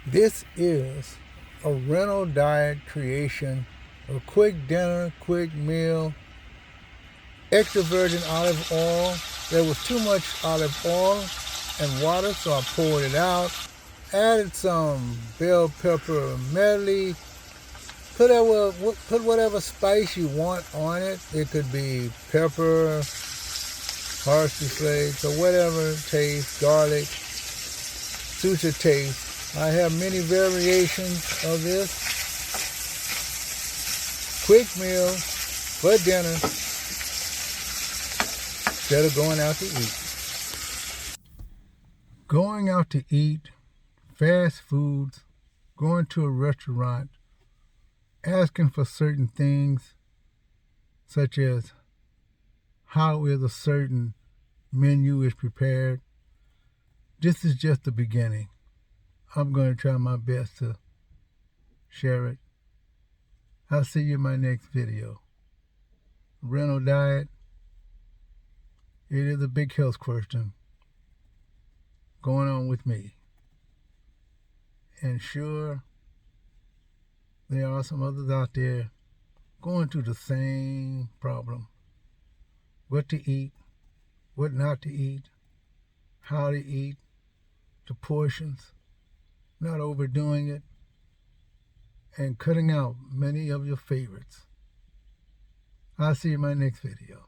This is a rental diet creation, a quick dinner, quick meal, extra virgin olive oil. There was too much olive oil and water, so I poured it out. Added some bell pepper medley. Put whatever spice you want on it. It could be pepper, parsley flakes, or whatever taste, garlic, suits your taste. I have many variations of this. Quick meal for dinner instead of going out to eat. Going out to eat, fast foods, going to a restaurant, asking for certain things, such as how is a certain menu is prepared. This is just the beginning. I'm going to try my best to share it. I'll see you in my next video. Renal diet. It is a big health question going on with me. And sure, there are some others out there going through the same problem. What to eat, what not to eat, how to eat, the portions, not overdoing it, and cutting out many of your favorites. I'll see you in my next video.